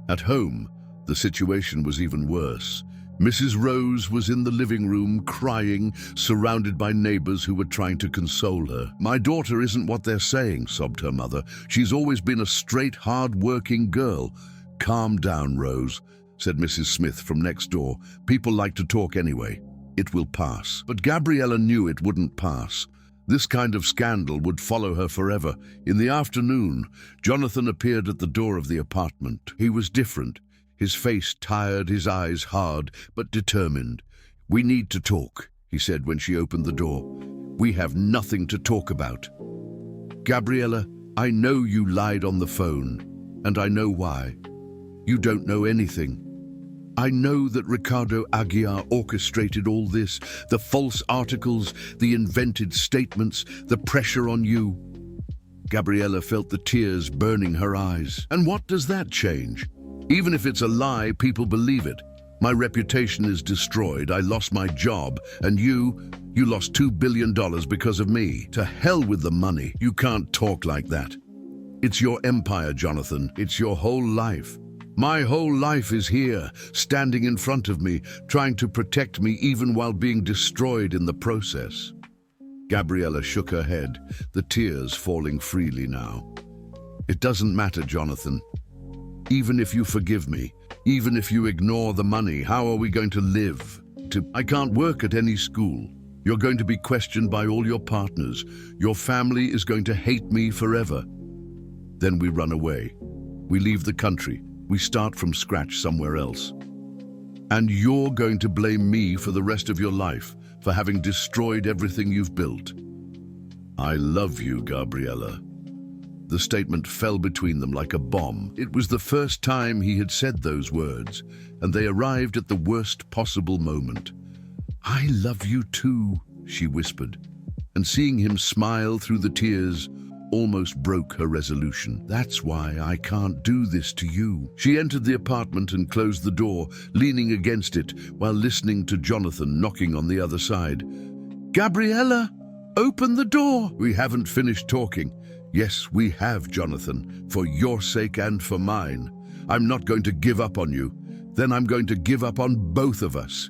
At home, the situation was even worse. Mrs. Rose was in the living room crying, surrounded by neighbors who were trying to console her. "My daughter isn't what they're saying," sobbed her mother. "She's always been a straight, hard-working girl." "Calm down, Rose," said Mrs. Smith from next door. "People like to talk anyway. It will pass." But Gabriella knew it wouldn't pass. This kind of scandal would follow her forever. In the afternoon, Jonathan appeared at the door of the apartment. He was different. His face tired, his eyes hard, but determined. "We need to talk," he said when she opened the door. "We have nothing to talk about." "Gabriella, I know you lied on the phone, and I know why. You don't know anything. I know that Ricardo Aguiar orchestrated all this, the false articles, the invented statements, the pressure on you." Gabriella felt the tears burning her eyes. "And what does that change? Even if it's a lie, people believe it. My reputation is destroyed. I lost my job. And you lost $2 billion because of me. To hell with the money. You can't talk like that. It's your empire, Jonathan. It's your whole life. My whole life is here, standing in front of me, trying to protect me even while being destroyed in the process." Gabriella shook her head, the tears falling freely now. "It doesn't matter, Jonathan. Even if you forgive me, even if you ignore the money, how are we going to live? I can't work at any school. You're going to be questioned by all your partners. Your family is going to hate me forever." Then we run away. We leave the country. We start from scratch somewhere else. And you're going to blame me for the rest of your life, for having destroyed everything you've built. "I love you, Gabriella." The statement fell between them like a bomb. It was the first time he had said those words, and they arrived at the worst possible moment. "I love you too," she whispered, and seeing him smile through the tears almost broke her resolution. "That's why I can't do this to you." She entered the apartment and closed the door, leaning against it while listening to Jonathan knocking on the other side. "Gabriella, open the door." "We haven't finished talking." "Yes, we have, Jonathan, for your sake and for mine. I'm not going to give up on you. Then I'm going to give up on both of us."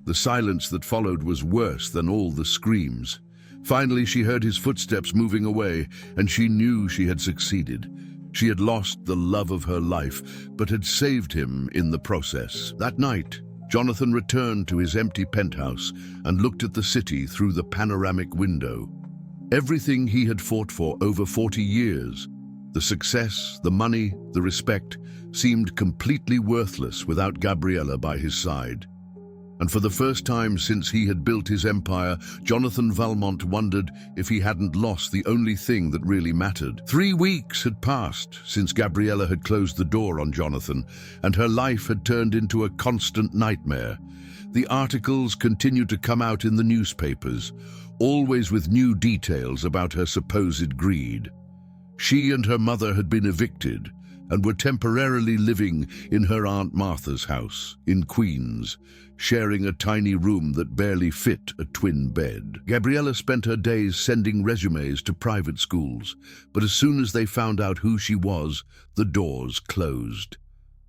The silence that followed was worse than all the screams. Finally, she heard his footsteps moving away, and she knew she had succeeded. She had lost the love of her life, but had saved him in the process. That night, Jonathan returned to his empty penthouse and looked at the city through the panoramic window. Everything he had fought for over 40 years, the success, the money, the respect, seemed completely worthless without Gabriella by his side. And for the first time since he had built his empire, Jonathan Valmont wondered if he hadn't lost the only thing that really mattered. 3 weeks had passed since Gabriella had closed the door on Jonathan, and her life had turned into a constant nightmare. The articles continued to come out in the newspapers, always with new details about her supposed greed. She and her mother had been evicted and were temporarily living in her Aunt Martha's house in Queens, sharing a tiny room that barely fit a twin bed. Gabriella spent her days sending resumes to private schools, but as soon as they found out who she was, the doors closed.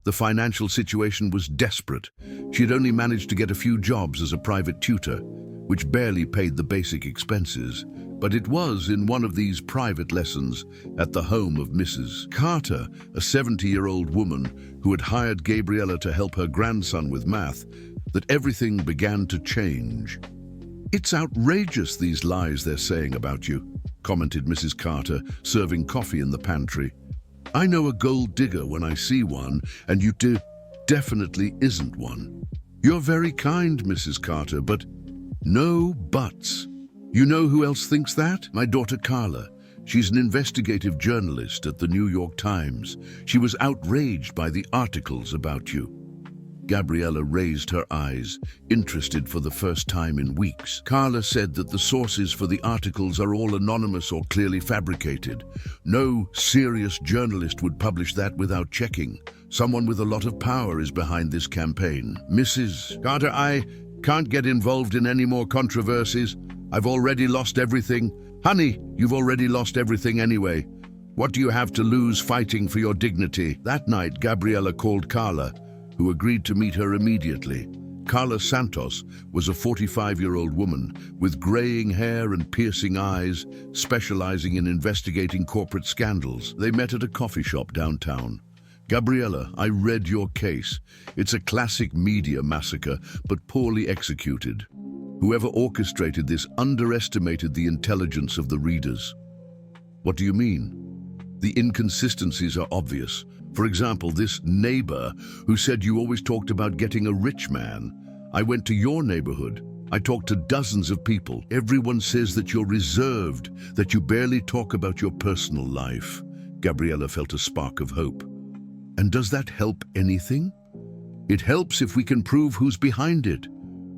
The financial situation was desperate. She had only managed to get a few jobs as a private tutor, which barely paid the basic expenses. But it was in one of these private lessons at the home of Mrs. Carter, a 70-year-old woman who had hired Gabriella to help her grandson with math, that everything began to change. "It's outrageous, these lies they're saying about you," commented Mrs. Carter, serving coffee in the pantry. "I know a gold digger when I see one, and you definitely isn't one." "You're very kind, Mrs. Carter, but..." "No buts. You know who else thinks that? My daughter Carla. She's an investigative journalist at the New York Times. She was outraged by the articles about you." Gabriella raised her eyes, interested for the first time in weeks. "Carla said that the sources for the articles are all anonymous or clearly fabricated. No serious journalist would publish that without checking. Someone with a lot of power is behind this campaign." "Mrs. Carter, I can't get involved in any more controversies. I've already lost everything." "Honey, you've already lost everything anyway. What do you have to lose fighting for your dignity?" That night, Gabriella called Carla, who agreed to meet her immediately. Carla Santos was a 45-year-old woman with graying hair and piercing eyes, specializing in investigating corporate scandals. They met at a coffee shop downtown. "Gabriella, I read your case. It's a classic media massacre, but poorly executed. Whoever orchestrated this underestimated the intelligence of the readers." "What do you mean?" "The inconsistencies are obvious. For example, this neighbor who said you always talked about getting a rich man. I went to your neighborhood. I talked to dozens of people. Everyone says that you're reserved, that you barely talk about your personal life." Gabriella felt a spark of hope. "And does that help anything?" "It helps if we can prove who's behind it."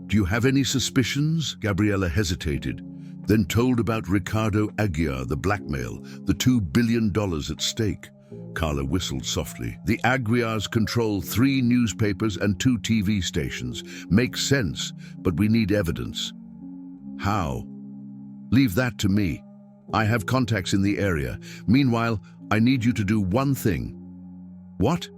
"Do you have any suspicions?" Gabriella hesitated, then told about Ricardo Aguiar, the blackmail, the $2 billion at stake. Carla whistled softly. "The Aguiars control 3 newspapers and 2 TV stations. Makes sense, but we need evidence." "How?" "Leave that to me. I have contacts in the area. Meanwhile, I need you to do one thing." "What?"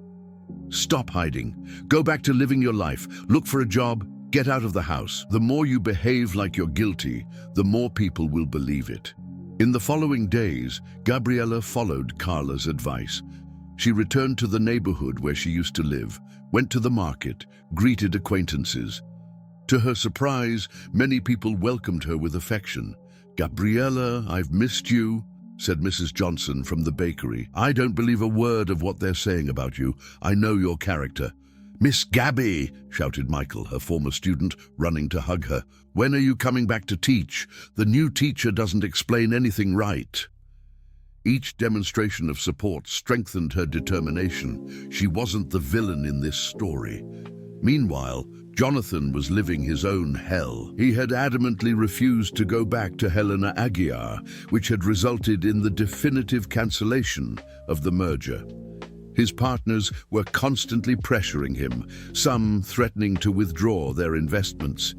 "Stop hiding. Go back to living your life. Look for a job. Get out of the house. The more you behave like you're guilty, the more people will believe it." In the following days, Gabriella followed Carla's advice. She returned to the neighborhood where she used to live, went to the market, greeted acquaintances. To her surprise, many people welcomed her with affection. "Gabriella, I've missed you," said Mrs. Johnson from the bakery. "I don't believe a word of what they're saying about you. I know your character." "Miss Gabby," shouted Michael, her former student, running to hug her. "When are you coming back to teach? The new teacher doesn't explain anything right." Each demonstration of support strengthened her determination. She wasn't the villain in this story. Meanwhile, Jonathan was living his own hell. He had adamantly refused to go back to Helena Aguiar, which had resulted in the definitive cancellation of the merger. His partners were constantly pressuring him, some threatening to withdraw their investments.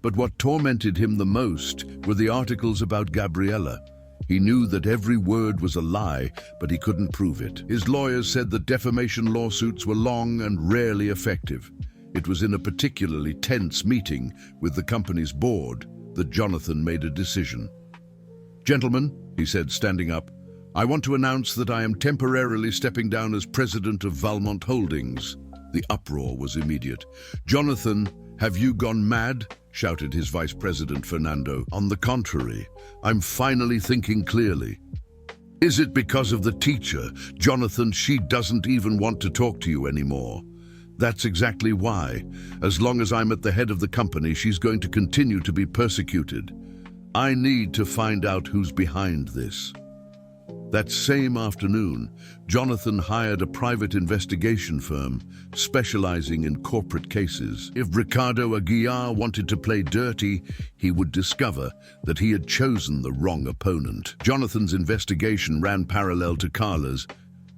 But what tormented him the most were the articles about Gabriella. He knew that every word was a lie, but he couldn't prove it. His lawyers said that defamation lawsuits were long and rarely effective. It was in a particularly tense meeting with the company's board that Jonathan made a decision. "Gentlemen," he said, standing up, "I want to announce that I am temporarily stepping down as president of Valmont Holdings." The uproar was immediate. "Jonathan, have you gone mad?" shouted his vice president, Fernando. "On the contrary, I'm finally thinking clearly." "Is it because of the teacher? Jonathan, she doesn't even want to talk to you anymore." "That's exactly why. As long as I'm at the head of the company, she's going to continue to be persecuted. I need to find out who's behind this." That same afternoon, Jonathan hired a private investigation firm specializing in corporate cases. If Ricardo Aguiar wanted to play dirty, he would discover that he had chosen the wrong opponent. Jonathan's investigation ran parallel to Carla's,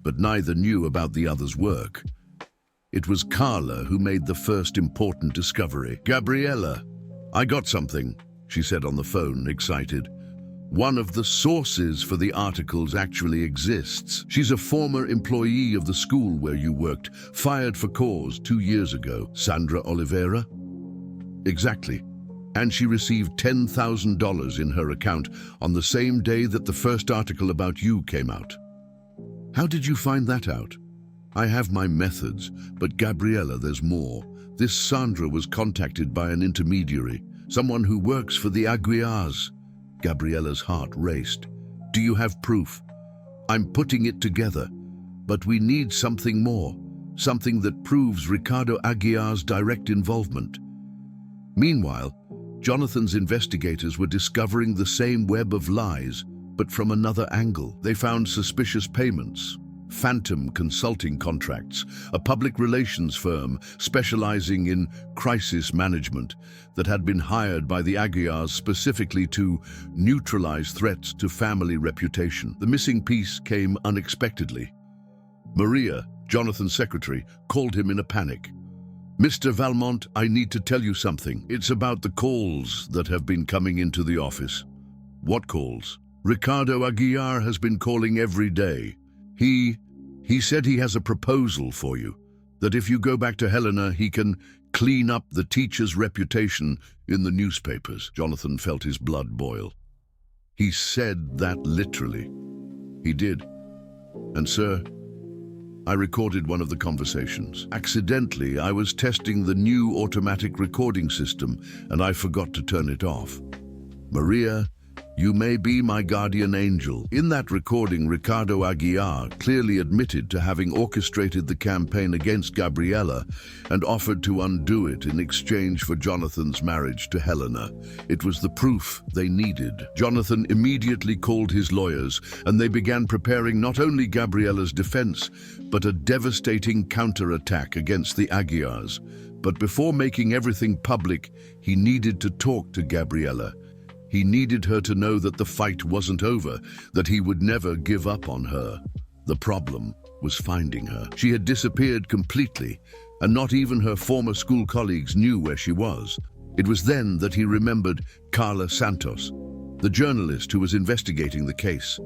but neither knew about the other's work. It was Carla who made the first important discovery. "Gabriella, I got something," she said on the phone, excited. "One of the sources for the articles actually exists. She's a former employee of the school where you worked, fired for cause 2 years ago." "Sandra Oliveira?" "Exactly. And she received $10,000 in her account on the same day that the first article about you came out. How did you find that out? I have my methods, but Gabriella, there's more. This Sandra was contacted by an intermediary, someone who works for the Aguiars. Gabriella's heart raced. Do you have proof? I'm putting it together, but we need something more, something that proves Ricardo Aguiar's direct involvement. Meanwhile, Jonathan's investigators were discovering the same web of lies, but from another angle. They found suspicious payments, phantom consulting contracts, a public relations firm specializing in crisis management that had been hired by the Aguiars specifically to neutralize threats to family reputation. The missing piece came unexpectedly. Maria, Jonathan's secretary, called him in a panic. Mr. Valmont, I need to tell you something. It's about the calls that have been coming into the office. What calls? Ricardo Aguiar has been calling every day. He said he has a proposal for you, that if you go back to Helena, he can clean up the teacher's reputation in the newspapers. Jonathan felt his blood boil. He said that literally. He did. And sir, I recorded one of the conversations. Accidentally, I was testing the new automatic recording system and I forgot to turn it off. Maria, you may be my guardian angel. In that recording, Ricardo Aguiar clearly admitted to having orchestrated the campaign against Gabriella and offered to undo it in exchange for Jonathan's marriage to Helena. It was the proof they needed. Jonathan immediately called his lawyers and they began preparing not only Gabriella's defense, but a devastating counterattack against the Aguiars. But before making everything public, he needed to talk to Gabriella. He needed her to know that the fight wasn't over, that he would never give up on her. The problem was finding her. She had disappeared completely, and not even her former school colleagues knew where she was. It was then that he remembered Carla Santos, the journalist who was investigating the case.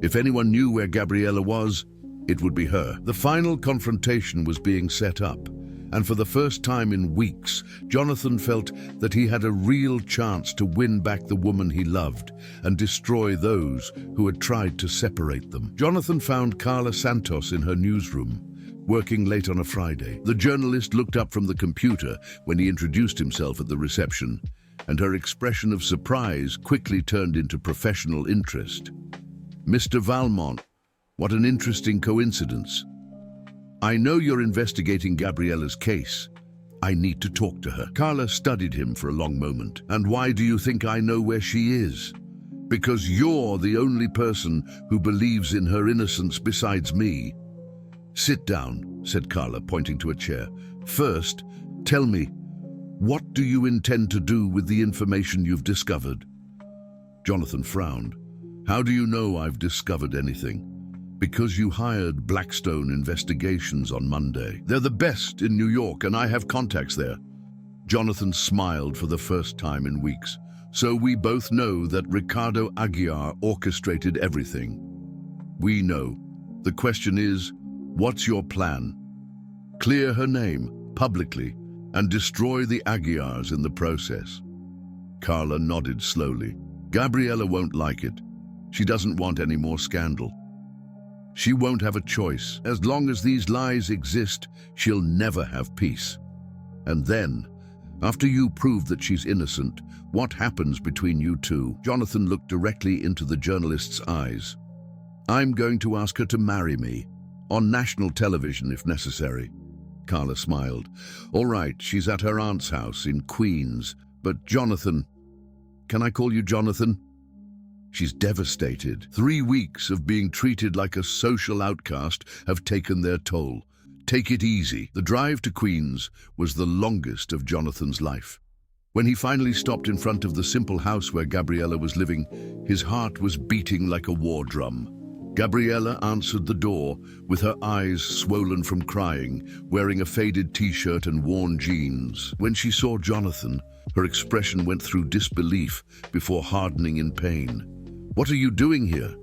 If anyone knew where Gabriella was, it would be her. The final confrontation was being set up. And for the first time in weeks, Jonathan felt that he had a real chance to win back the woman he loved and destroy those who had tried to separate them. Jonathan found Carla Santos in her newsroom, working late on a Friday. The journalist looked up from the computer when he introduced himself at the reception, and her expression of surprise quickly turned into professional interest. Mr. Valmont, what an interesting coincidence. I know you're investigating Gabriella's case. I need to talk to her. Carla studied him for a long moment. And why do you think I know where she is? Because you're the only person who believes in her innocence besides me. Sit down, said Carla, pointing to a chair. First, tell me, what do you intend to do with the information you've discovered? Jonathan frowned. How do you know I've discovered anything? Because you hired Blackstone Investigations on Monday. They're the best in New York, and I have contacts there. Jonathan smiled for the first time in weeks. So we both know that Ricardo Aguiar orchestrated everything. We know. The question is, what's your plan? Clear her name, publicly, and destroy the Aguiars in the process. Carla nodded slowly. Gabriella won't like it. She doesn't want any more scandal. She won't have a choice. As long as these lies exist, she'll never have peace. And then, after you prove that she's innocent, what happens between you two? Jonathan looked directly into the journalist's eyes. I'm going to ask her to marry me, on national television if necessary. Carla smiled. All right, she's at her aunt's house in Queens, but Jonathan, can I call you Jonathan? She's devastated. 3 weeks of being treated like a social outcast have taken their toll. Take it easy. The drive to Queens was the longest of Jonathan's life. When he finally stopped in front of the simple house where Gabriella was living, his heart was beating like a war drum. Gabriella answered the door with her eyes swollen from crying, wearing a faded t-shirt and worn jeans. When she saw Jonathan, her expression went through disbelief before hardening in pain. What are you doing here?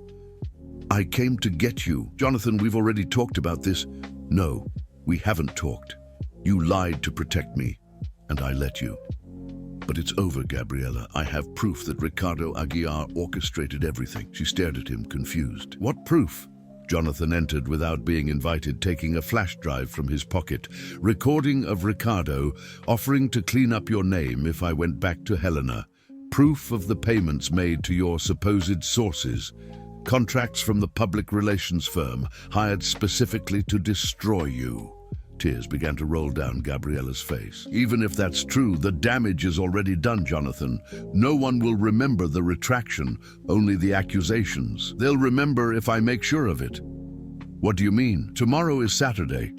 I came to get you. Jonathan, we've already talked about this. No, we haven't talked. You lied to protect me, and I let you. But it's over, Gabriella. I have proof that Ricardo Aguiar orchestrated everything. She stared at him, confused. What proof? Jonathan entered without being invited, taking a flash drive from his pocket. Recording of Ricardo offering to clean up your name if I went back to Helena. Proof of the payments made to your supposed sources. Contracts from the public relations firm hired specifically to destroy you. Tears began to roll down Gabriella's face. Even if that's true, the damage is already done, Jonathan. No one will remember the retraction, only the accusations. They'll remember if I make sure of it. What do you mean? Tomorrow is Saturday.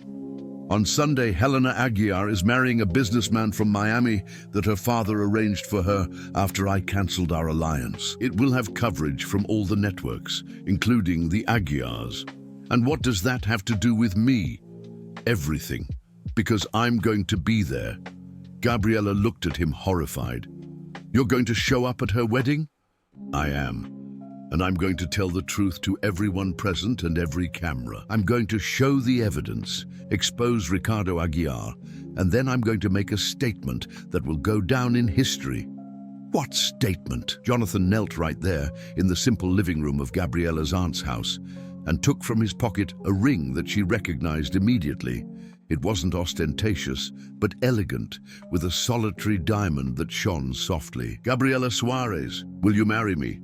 On Sunday, Helena Aguiar is marrying a businessman from Miami that her father arranged for her after I canceled our alliance. It will have coverage from all the networks, including the Aguiars. And what does that have to do with me? Everything, because I'm going to be there. Gabriella looked at him horrified. You're going to show up at her wedding? I am. And I'm going to tell the truth to everyone present and every camera. I'm going to show the evidence, expose Ricardo Aguiar, and then I'm going to make a statement that will go down in history. What statement? Jonathan knelt right there in the simple living room of Gabriella's aunt's house and took from his pocket a ring that she recognized immediately. It wasn't ostentatious, but elegant, with a solitary diamond that shone softly. Gabriela Suarez, will you marry me?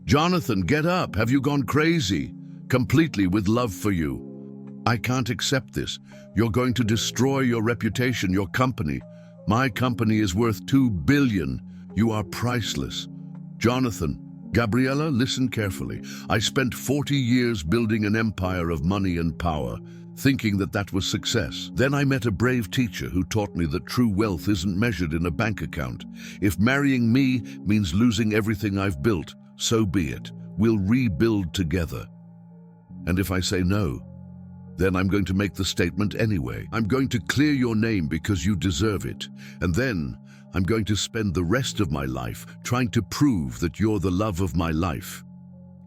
Jonathan, get up. Have you gone crazy? Completely with love for you. I can't accept this. You're going to destroy your reputation, your company. My company is worth $2 billion. You are priceless. Jonathan, Gabriella, listen carefully. I spent 40 years building an empire of money and power, thinking that that was success. Then I met a brave teacher who taught me that true wealth isn't measured in a bank account. If marrying me means losing everything I've built, so be it. We'll rebuild together. And if I say no, then I'm going to make the statement anyway. I'm going to clear your name because you deserve it. And then I'm going to spend the rest of my life trying to prove that you're the love of my life.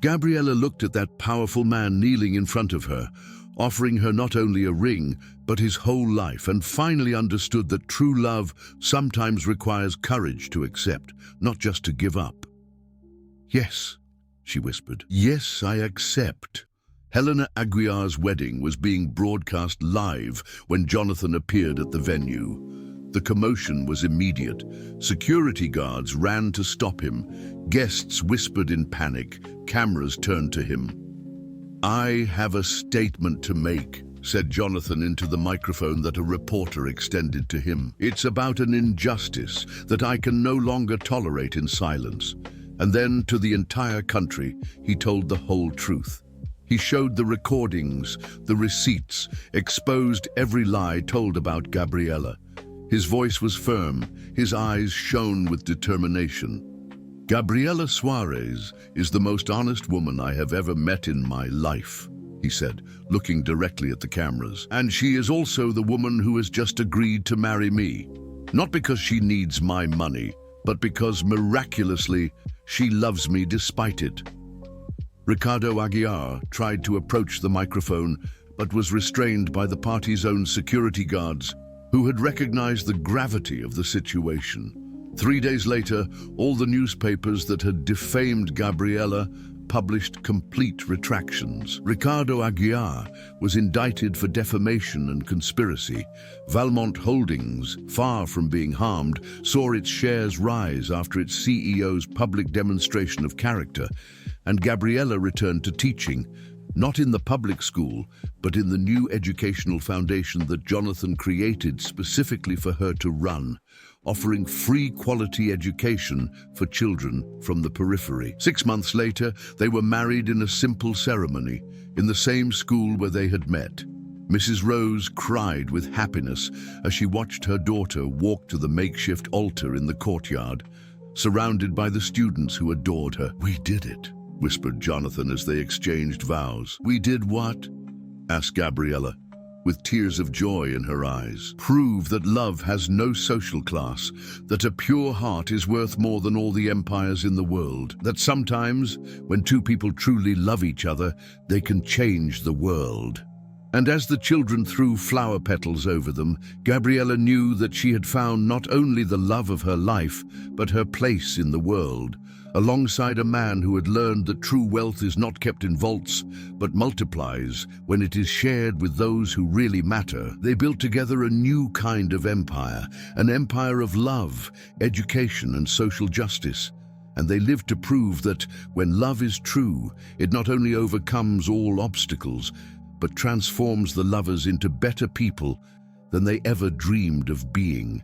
Gabriella looked at that powerful man kneeling in front of her, offering her not only a ring, but his whole life, and finally understood that true love sometimes requires courage to accept, not just to give up. Yes, she whispered. Yes, I accept. Helena Aguiar's wedding was being broadcast live when Jonathan appeared at the venue. The commotion was immediate. Security guards ran to stop him. Guests whispered in panic. Cameras turned to him. I have a statement to make, said Jonathan into the microphone that a reporter extended to him. It's about an injustice that I can no longer tolerate in silence. And then to the entire country, he told the whole truth. He showed the recordings, the receipts, exposed every lie told about Gabriella. His voice was firm, his eyes shone with determination. Gabriela Suarez is the most honest woman I have ever met in my life, he said, looking directly at the cameras. And she is also the woman who has just agreed to marry me. Not because she needs my money, but because miraculously she loves me despite it. Ricardo Aguiar tried to approach the microphone, but was restrained by the party's own security guards, who had recognized the gravity of the situation. 3 days later, all the newspapers that had defamed Gabriella published complete retractions. Ricardo Aguiar was indicted for defamation and conspiracy. Valmont Holdings, far from being harmed, saw its shares rise after its CEO's public demonstration of character, and Gabriella returned to teaching, not in the public school, but in the new educational foundation that Jonathan created specifically for her to run, offering free quality education for children from the periphery. 6 months later, they were married in a simple ceremony in the same school where they had met. Mrs. Rose cried with happiness as she watched her daughter walk to the makeshift altar in the courtyard, surrounded by the students who adored her. We did it, whispered Jonathan as they exchanged vows. We did what? Asked Gabriella, with tears of joy in her eyes. Prove that love has no social class, that a pure heart is worth more than all the empires in the world, that sometimes, when two people truly love each other, they can change the world. And as the children threw flower petals over them, Gabriella knew that she had found not only the love of her life, but her place in the world. Alongside a man who had learned that true wealth is not kept in vaults, but multiplies when it is shared with those who really matter, they built together a new kind of empire, an empire of love, education, and social justice. And they lived to prove that when love is true, it not only overcomes all obstacles, but transforms the lovers into better people than they ever dreamed of being.